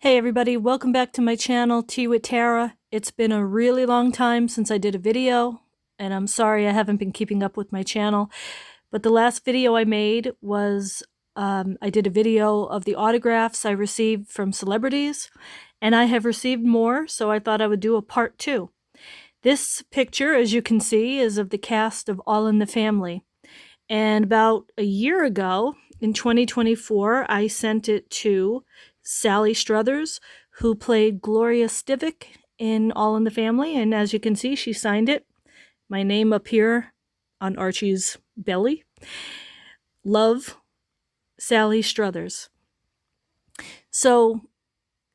Hey everybody, welcome back to my channel, Tea with Tara. It's been a really long time since I did a video, and I'm sorry I haven't been keeping up with my channel, but the last video I made was I did a video of the autographs I received from celebrities, and I have received more, so I thought I would do a part 2. This picture, as you can see, is of the cast of All in the Family, and about a year ago, in 2024, I sent it to Sally Struthers, who played Gloria Stivic in All in the Family, and as you can see, she signed it. My name up here on Archie's belly. Love, Sally Struthers. So,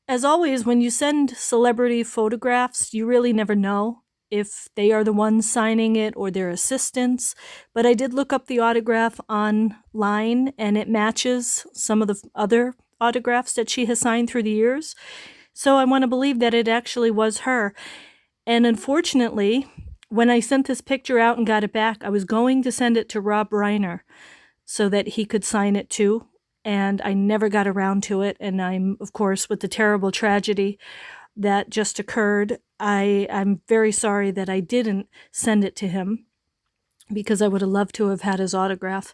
as always, when you send celebrity photographs, you really never know if they are the ones signing it or their assistants. But I did look up the autograph online, and it matches some of the other autographs that she has signed through the years. So I want to believe that it actually was her. And unfortunately, when I sent this picture out and got it back, I was going to send it to Rob Reiner so that he could sign it too. And I never got around to it. And I'm, of course, with the terrible tragedy that just occurred, I'm very sorry that I didn't send it to him, because I would have loved to have had his autograph.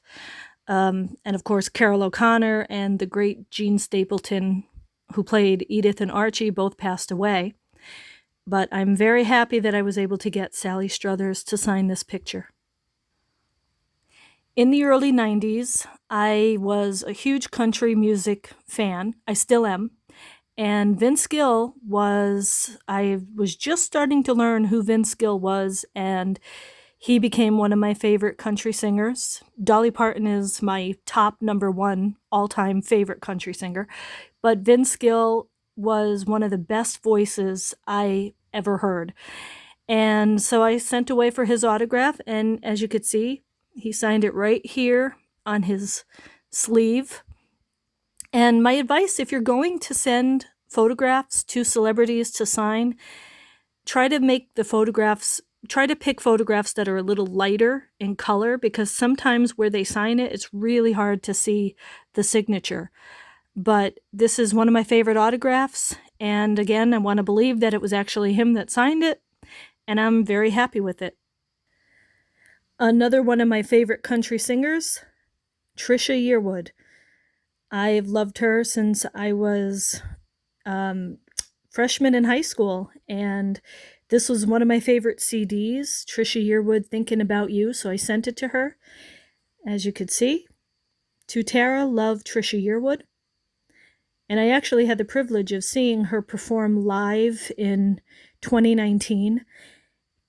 And of course, Carol O'Connor and the great Jean Stapleton, who played Edith and Archie, both passed away. But I'm very happy that I was able to get Sally Struthers to sign this picture. In the early 90s, I was a huge country music fan. I still am. And Vince Gill I was just starting to learn who Vince Gill was, and he became one of my favorite country singers. Dolly Parton is my top #1 all-time favorite country singer, but Vince Gill was one of the best voices I ever heard. And so I sent away for his autograph, and as you could see, he signed it right here on his sleeve. And my advice, if you're going to send photographs to celebrities to sign, try to pick photographs that are a little lighter in color, because sometimes where they sign it, it's really hard to see the signature. But this is one of my favorite autographs, and again, I want to believe that it was actually him that signed it, and I'm very happy with it. Another one of my favorite country singers, Trisha Yearwood. I've loved her since I was freshman in high school, and this was one of my favorite CDs, Trisha Yearwood, Thinking About You, so I sent it to her. As you could see, to Tara, love, Trisha Yearwood. And I actually had the privilege of seeing her perform live in 2019.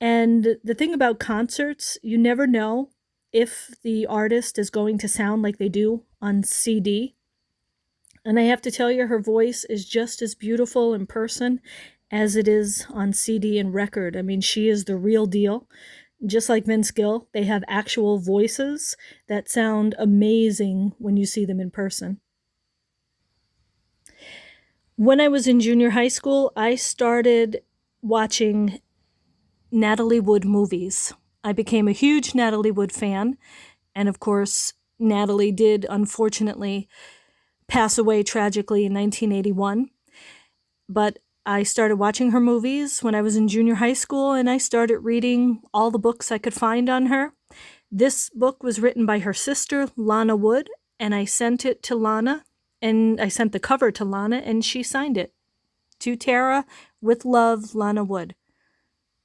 And the thing about concerts, you never know if the artist is going to sound like they do on CD. And I have to tell you, her voice is just as beautiful in person as it is on CD and record. I mean, she is the real deal. Just like Vince Gill, they have actual voices that sound amazing when you see them in person. When I was in junior high school, I started watching Natalie Wood movies. I became a huge Natalie Wood fan, and of course, Natalie did unfortunately pass away tragically in 1981. But I started watching her movies when I was in junior high school, and I started reading all the books I could find on her. This book was written by her sister, Lana Wood, and I sent it to Lana, and I sent the cover to Lana, and she signed it. To Tara, with love, Lana Wood.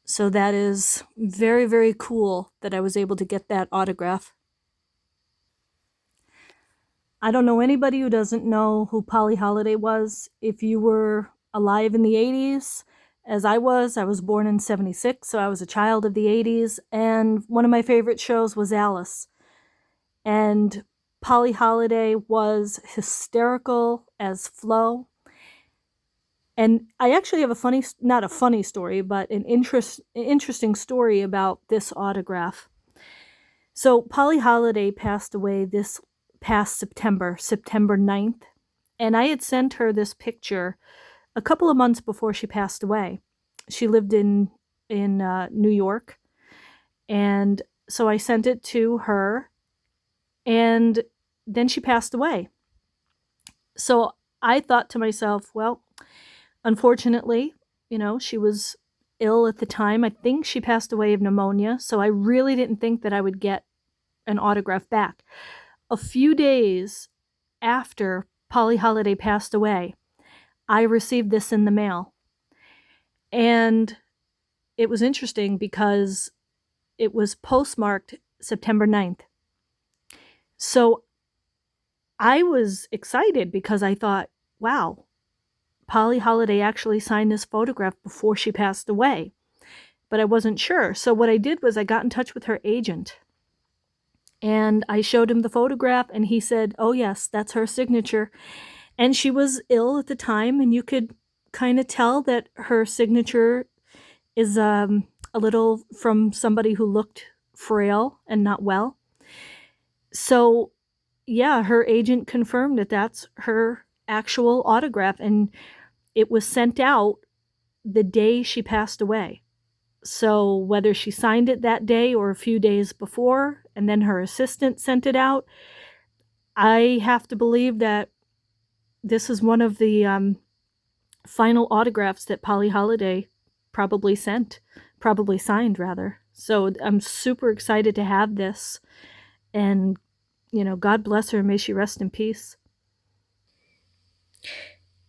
So that is very, very cool that I was able to get that autograph. I don't know anybody who doesn't know who Polly Holliday was. If you were alive in the 80s, as I was born in 76, so I was a child of the 80s, and one of my favorite shows was Alice. And Polly Holliday was hysterical as Flo. And I actually have not a funny story, but an interesting story about this autograph. So Polly Holliday passed away this past September 9th, and I had sent her this picture a couple of months before she passed away. She lived in New York, and so I sent it to her, and then she passed away. So I thought to myself, well, Unfortunately, she was ill at the time. I think she passed away of pneumonia, so I really didn't think that I would get an autograph back. A few days after Polly Holliday passed away, I received this in the mail. And it was interesting because it was postmarked September 9th. So I was excited because I thought, wow, Polly Holliday actually signed this photograph before she passed away. But I wasn't sure. So what I did was I got in touch with her agent. And I showed him the photograph, and he said, oh, yes, that's her signature. And she was ill at the time, and you could kind of tell that her signature is a little from somebody who looked frail and not well. So, yeah, her agent confirmed that that's her actual autograph, and it was sent out the day she passed away. So whether she signed it that day or a few days before, and then her assistant sent it out, I have to believe that this is one of the final autographs that Polly Holliday probably signed, rather. So I'm super excited to have this, and, God bless her, may she rest in peace.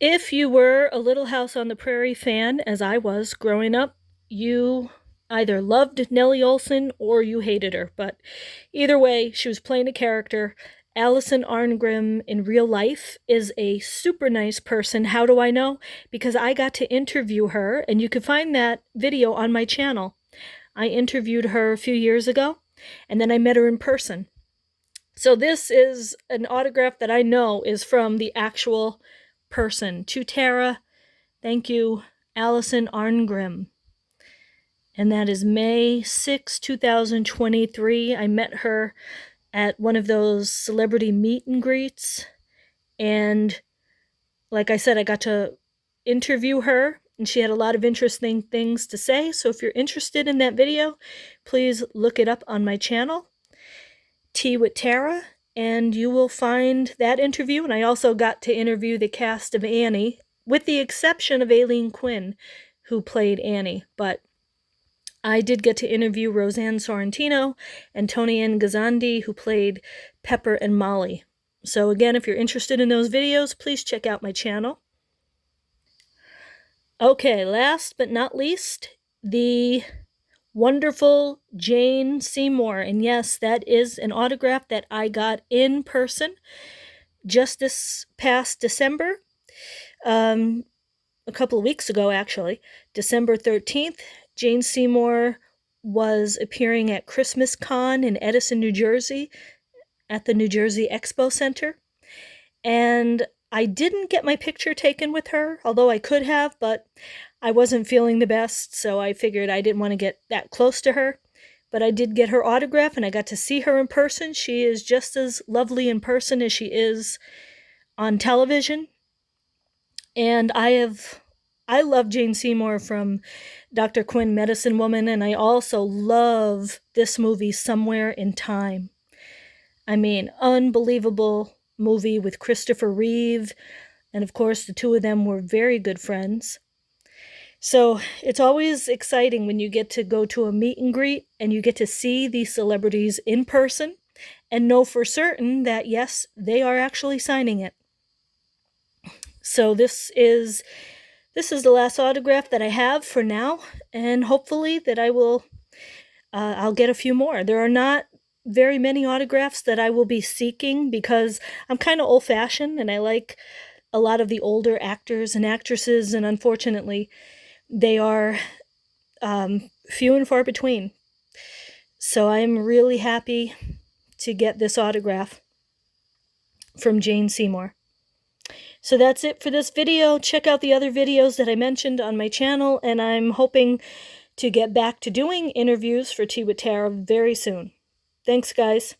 If you were a Little House on the Prairie fan, as I was growing up, you either loved Nellie Oleson or you hated her. But either way, she was playing a character. Allison Arngrim in real life is a super nice person. How do I know? Because I got to interview her, and you can find that video on my channel. I interviewed her a few years ago, and then I met her in person. So this is an autograph that I know is from the actual person. To Tara, thank you, Allison Arngrim. And that is May 6, 2023. I met her at one of those celebrity meet and greets. And like I said, I got to interview her, and she had a lot of interesting things to say. So if you're interested in that video, please look it up on my channel, Tea with Tara, and you will find that interview. And I also got to interview the cast of Annie, with the exception of Aileen Quinn, who played Annie. But I did get to interview Roseanne Sorrentino and Tony Ann Gazandi, who played Pepper and Molly. So again, if you're interested in those videos, please check out my channel. Okay, last but not least, the wonderful Jane Seymour. And yes, that is an autograph that I got in person just this past December. A couple of weeks ago, actually, December 13th, Jane Seymour was appearing at Christmas Con in Edison, New Jersey, at the New Jersey Expo Center. And I didn't get my picture taken with her, although I could have, but I wasn't feeling the best, so I figured I didn't want to get that close to her. But I did get her autograph, and I got to see her in person. She is just as lovely in person as she is on television. And I love Jane Seymour from Dr. Quinn, Medicine Woman, and I also love this movie, Somewhere in Time. I mean, unbelievable movie with Christopher Reeve, and of course the two of them were very good friends. So it's always exciting when you get to go to a meet and greet and you get to see these celebrities in person and know for certain that, yes, they are actually signing it. So this is the last autograph that I have for now, and hopefully that I'll get a few more. There are not very many autographs that I will be seeking because I'm kind of old-fashioned and I like a lot of the older actors and actresses, and unfortunately they are few and far between. So I'm really happy to get this autograph from Jane Seymour. So that's it for this video. Check out the other videos that I mentioned on my channel, and I'm hoping to get back to doing interviews for Tea with Tara very soon. Thanks, guys.